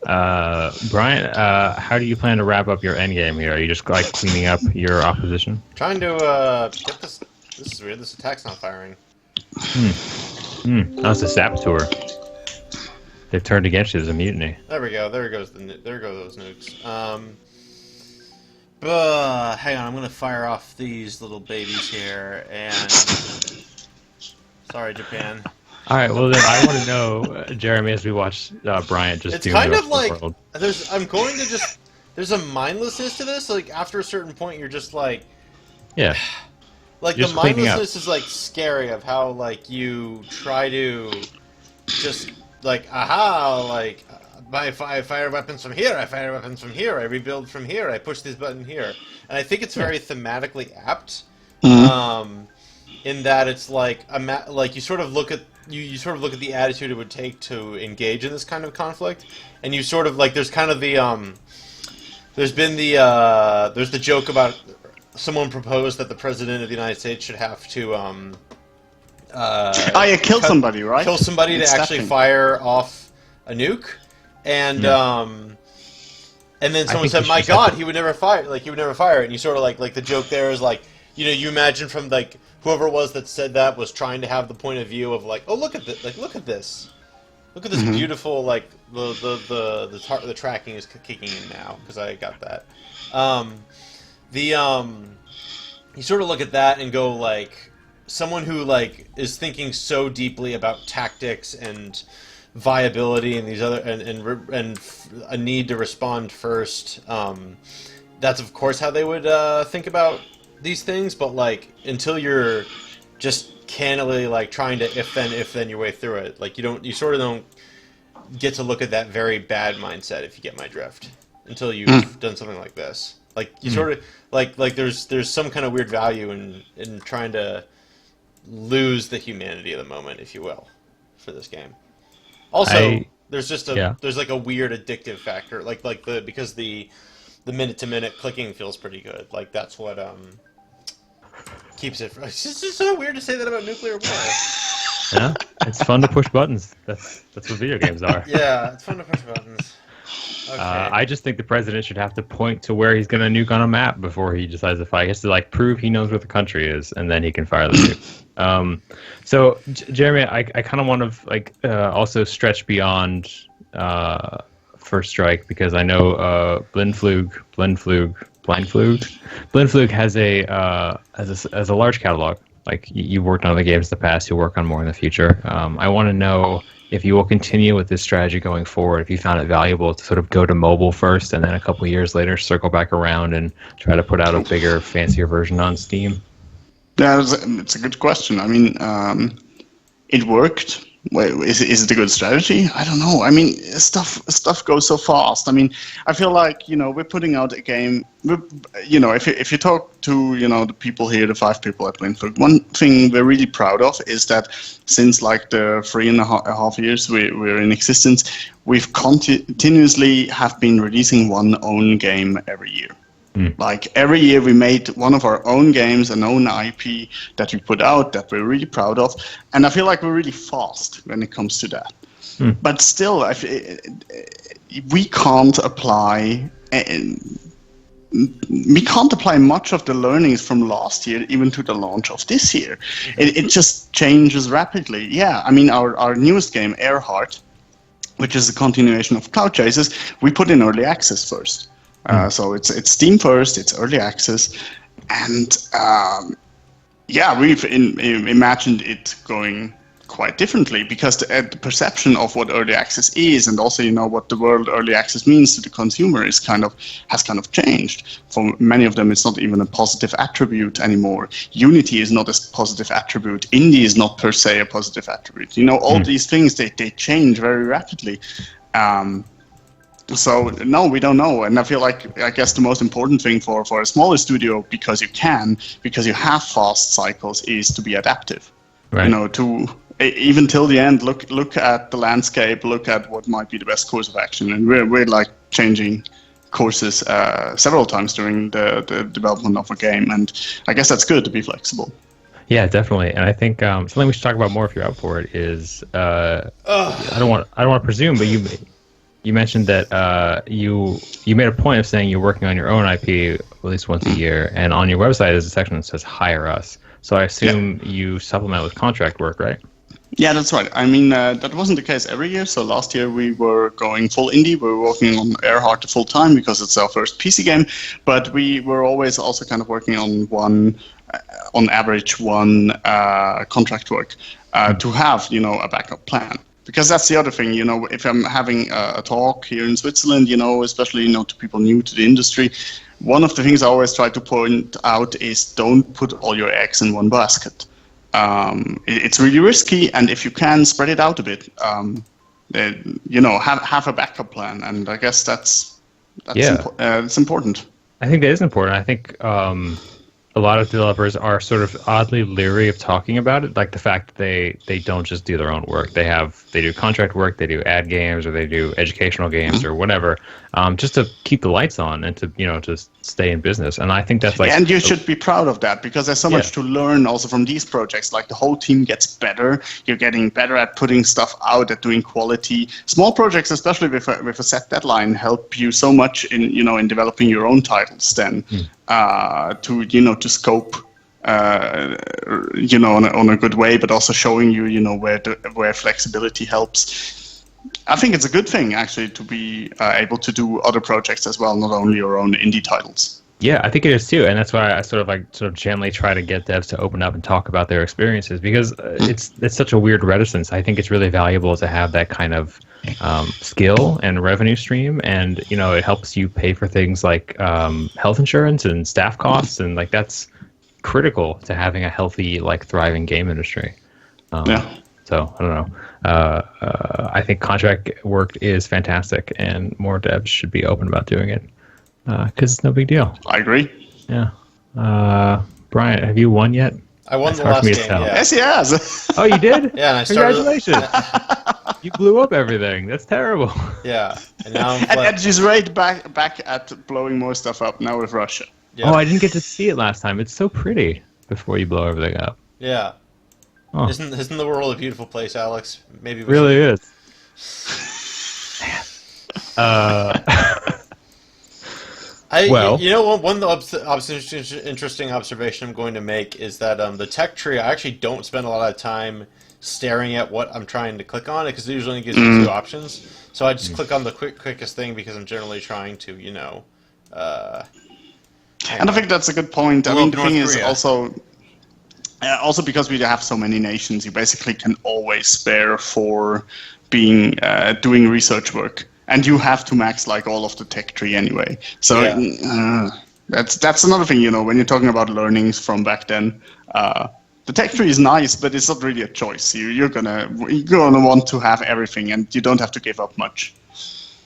B: Brian, how do you plan to wrap up your endgame here? Are you just like cleaning up your opposition?
A: Trying to get this. This is weird. This attack's not firing.
B: That's a saboteur. They've turned against you as a mutiny.
A: There we go. There go those nukes. But hang on, I'm gonna fire off these little babies here, and sorry, Japan.
B: All right. Well, then I want to know, Jeremy, as we watch Bryant just do.
A: It's kind of like there's a mindlessness to this. Like after a certain point, you're just like, like the mindlessness is like scary of how like you try to just like like I fire weapons from here, I fire weapons from here, I rebuild from here, I push this button here, and I think it's very thematically apt. In that it's like you sort of look at you sort of look at the attitude it would take to engage in this kind of conflict, and you sort of like there's kind of the there's the joke about someone proposed that the president of the United States should have to
C: kill somebody, right?
A: Kill somebody to actually fire off a nuke, and then someone said, "My God, he would never fire! Like he would never fire it." And you sort of like the joke there is like, you imagine from like whoever it was that said that was trying to have the point of view of like, oh look at this, like look at this beautiful like the tracking is kicking in now because I got that. You sort of look at that and go like, someone who like is thinking so deeply about tactics and viability and these other and a need to respond first. That's of course how they would think about these things, but like until you're just cannily like trying to if then your way through it, like you sort of don't get to look at that very bad mindset, if you get my drift, until you've done something like this. Like you sort of like there's some kind of weird value in trying to lose the humanity of the moment, if you will, for this game. Also, there's just there's like a weird addictive factor, because the minute to minute clicking feels pretty good. Like that's what keeps it. It's just so weird to say that about nuclear war.
B: Yeah, it's fun to push buttons. That's what video games are.
A: Yeah, it's fun to push buttons. Okay.
B: I just think the president should have to point to where he's going to nuke on a map before he decides to fire. He has to like prove he knows where the country is, and then he can fire the nuke. So, Jeremy, I kind of want to like also stretch beyond First Strike, because I know Blindflug has a large catalog. Like you've worked on other games in the past, you'll work on more in the future. I want to know if you will continue with this strategy going forward, if you found it valuable to sort of go to mobile first and then a couple of years later circle back around and try to put out a bigger, fancier version on Steam.
C: Yeah, it's a good question. I mean, it worked. Wait, is it a good strategy? I don't know. I mean, stuff goes so fast. I mean, I feel like, we're putting out a game. If you talk to, the people here, the 5 people at Blindflug, one thing we're really proud of is that since like the 3.5 years we're in existence, we've continuously have been releasing one own game every year. Like every year we made one of our own games, an own IP that we put out that we're really proud of. And I feel like we're really fast when it comes to that. But still, we can't apply much of the learnings from last year even to the launch of this year. It just changes rapidly. Yeah, I mean, our newest game, Earhart, which is a continuation of Cloud Chasers, we put in early access first. So it's Steam first, it's early access, and we've imagined it going quite differently, because the perception of what early access is, and also what the word early access means to the consumer has kind of changed. For many of them, it's not even a positive attribute anymore. Unity is not a positive attribute. Indie is not per se a positive attribute. All these things they change very rapidly. So no, we don't know, and I guess the most important thing for a smaller studio, because you have fast cycles, is to be adaptive.
B: Right.
C: To even till the end, look at the landscape, look at what might be the best course of action, and we're like changing courses several times during the development of a game, and I guess that's good to be flexible.
B: Yeah, definitely, and I think something we should talk about more if you're up for it is I don't want to presume, but you mentioned that you made a point of saying you're working on your own IP at least once a year, and on your website there's a section that says "Hire Us." So I assume you supplement with contract work, right?
C: Yeah, that's right. I mean, that wasn't the case every year. So last year we were going full indie. We were working on Earhart full time because it's our first PC game. But we were always also kind of working on on average one contract work to have a backup plan. Because that's the other thing, if I'm having a talk here in Switzerland, especially to people new to the industry, one of the things I always try to point out is don't put all your eggs in one basket. It's really risky, and if you can spread it out a bit, have a backup plan, and I guess that's it's important.
B: I think that is important. I think a lot of developers are sort of oddly leery of talking about it, like the fact that they don't just do their own work. They do contract work, they do ad games, or they do educational games, or whatever, just to keep the lights on and to stay in business. And I think that's like,
C: and you should be proud of that, because there's so much to learn also from these projects. Like the whole team gets better. You're getting better at putting stuff out, at doing quality. Small projects, especially with a set deadline, help you so much in developing your own titles. Then to scope, on a good way, but also showing you, where flexibility helps. I think it's a good thing actually to be able to do other projects as well, not only your own indie titles.
B: Yeah, I think it is too, and that's why I sort of gently try to get devs to open up and talk about their experiences, because it's such a weird reticence. I think it's really valuable to have that kind of skill and revenue stream, and it helps you pay for things like health insurance and staff costs, and like that's critical to having a healthy, like thriving game industry. So I don't know. I think contract work is fantastic, and more devs should be open about doing it. Because it's no big deal.
C: I agree.
B: Yeah. Brian, have you won yet?
A: I won the last game. Yeah.
C: Yes, he has.
B: Oh, you did?
A: Yeah, and I
B: Congratulations. You blew up everything. That's terrible.
A: Yeah. And now
C: and she's right back at blowing more stuff up now with Russia.
B: Yeah. Oh, I didn't get to see it last time. It's so pretty before you blow everything up.
A: Yeah.
B: Oh.
A: Isn't the world a beautiful place, Alex? Maybe
B: really is. Well,
A: you know, one interesting observation I'm going to make is that the tech tree, I actually don't spend a lot of time staring at what I'm trying to click on, because it usually gives you two options. So I just click on the quickest thing because I'm generally trying to, you know.
C: And I think that's a good point. I mean, the thing is also because we have so many nations, you basically can always spare for being doing research work. And you have to max like all of the tech tree anyway. So that's another thing, you know, when you're talking about learnings from back then. The tech tree is nice, but it's not really a choice. You're gonna want to have everything, and you don't have to give up much.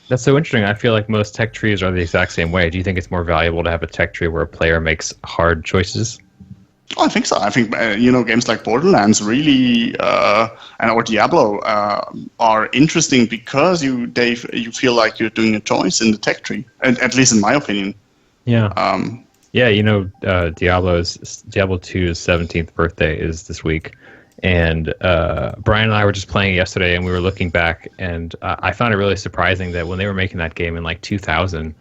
B: That's so interesting. I feel like most tech trees are the exact same way. Do you think it's more valuable to have a tech tree where a player makes hard choices?
C: Oh, I think so. I think you know, games like Borderlands really or Diablo are interesting because you feel like you're doing a choice in the tech tree. At least in my opinion.
B: Yeah. Yeah, you know, Diablo 2's 17th birthday is this week, and Brian and I were just playing yesterday, and we were looking back, and I found it really surprising that when they were making that game in like 2000.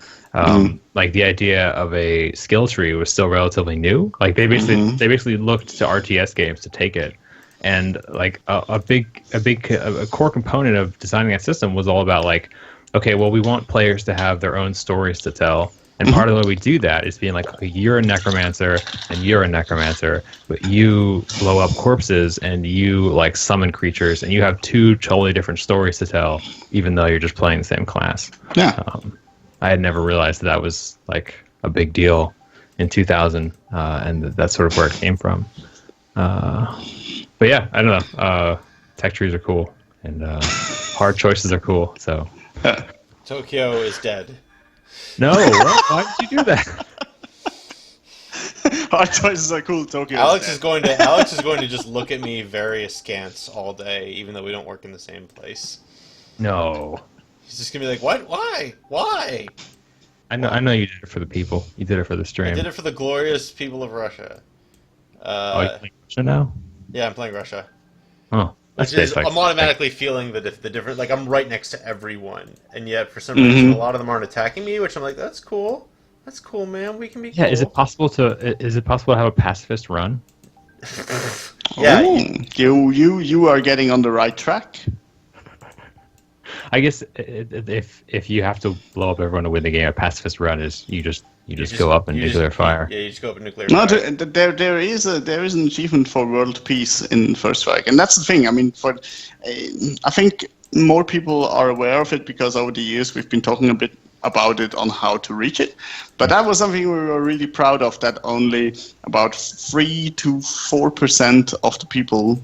B: Like the idea of a skill tree was still relatively new. Like they basically looked to RTS games to take it, and like a core component of designing that system was all about like, okay, well, we want players to have their own stories to tell, and part of the way we do that is being like, okay, you're a necromancer and you're a necromancer, but you blow up corpses and you like summon creatures, and you have two totally different stories to tell, even though you're just playing the same class.
C: Yeah.
B: I had never realized that was like a big deal in 2000, and that's sort of where it came from. But yeah, I don't know. Tech trees are cool, and hard choices are cool. So
A: Tokyo is dead.
B: No, why did you do that?
C: Hard choices are cool. Tokyo.
A: Alex is going to just look at me very askance all day, even though we don't work in the same place.
B: No.
A: He's just gonna be like, "What? Why? Why?"
B: I know you did it for the people. You did it for the stream.
A: I did it for the glorious people of Russia.
B: You're playing Russia now?
A: Yeah, I'm playing Russia.
B: Oh,
A: which is, I'm automatically feeling the different. Like I'm right next to everyone, and yet for some reason a lot of them aren't attacking me. Which I'm like, that's cool. That's cool, man. We can be.
B: Yeah.
A: Cool.
B: Is it possible to have a pacifist run?
A: Yeah.
C: Ooh, you are getting on the right track.
B: I guess if you have to blow up everyone to win the game, a pacifist run is you just go up in nuclear fire.
A: Yeah, you just go up in nuclear
C: fire.
A: No,
C: there is an achievement for world peace in First Strike, and that's the thing. I mean, I think more people are aware of it because over the years we've been talking a bit about it on how to reach it. But that was something we were really proud of. That only about 3 to 4% of the people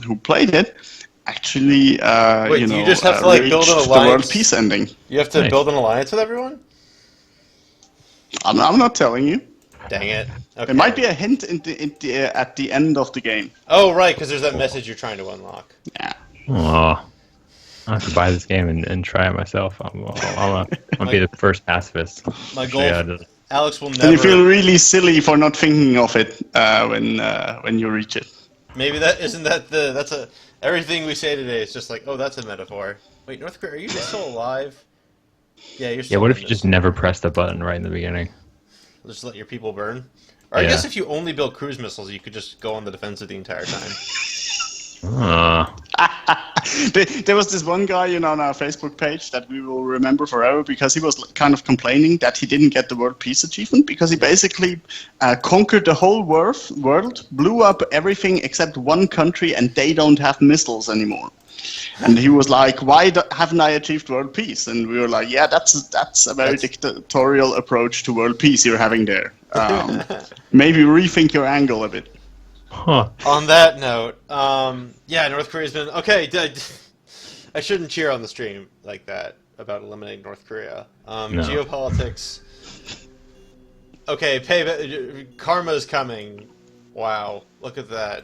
C: who played it actually,
A: Wait, you just have to like build an alliance.
C: The world peace ending.
A: You have to build an alliance with everyone.
C: I'm not telling you.
A: Dang it! Okay.
C: There might be a hint at the end of the game.
A: Oh right, because there's that message you're trying to unlock.
C: Yeah.
B: Oh, I have to buy this game and try it myself. I'll be the first pacifist.
A: My goal. Alex will never.
C: And you feel really silly for not thinking of it when you reach it.
A: Maybe that's everything we say today is just like, oh, that's a metaphor. Wait, North Korea, are you still alive? Yeah, you're still.
B: Yeah, what if you just never press the button right in the beginning?
A: Just let your people burn? Or I guess if you only build cruise missiles, you could just go on the defensive the entire time.
C: There was this one guy, on our Facebook page that we will remember forever because he was kind of complaining that he didn't get the World Peace Achievement because he basically conquered the whole world, blew up everything except one country, and they don't have missiles anymore. And he was like, "Why haven't I achieved world peace?" And we were like, "Yeah, that's a very dictatorial approach to world peace you're having there. Maybe rethink your angle a bit."
B: Huh.
A: On that note, yeah, North Korea's been okay. I shouldn't cheer on the stream like that about eliminating North Korea.
B: No.
A: Geopolitics. Okay, karma's coming. Wow, look at that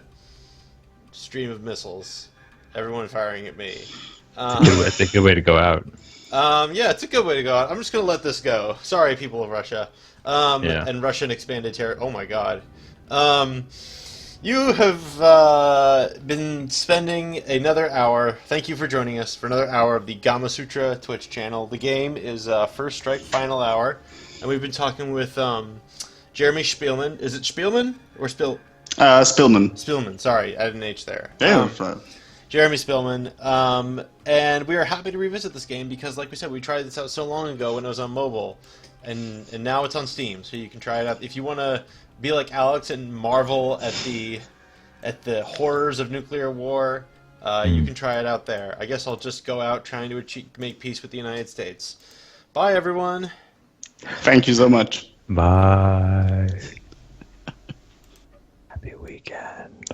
A: stream of missiles. Everyone firing at me.
B: It's a good way to go out.
A: Yeah, it's a good way to go out. I'm just gonna let this go. Sorry, people of Russia. And Russian expanded territory. Oh my god. You have been spending another hour. Thank you for joining us for another hour of the Gamasutra Twitch channel. The game is First Strike Final Hour, and we've been talking with Jeremy Spielman. Is it Spielman or
C: Spillman.
A: Spielman, sorry, I had an H there.
C: Yeah,
A: Jeremy Spielman, and we are happy to revisit this game because, like we said, we tried this out so long ago when it was on mobile, and now it's on Steam, so you can try it out. If you want to be like Alex and marvel at the horrors of nuclear war, you can try it out there. I guess I'll just go out trying to make peace with the United States. Bye, everyone.
C: Thank you so much.
B: Bye. Happy weekend.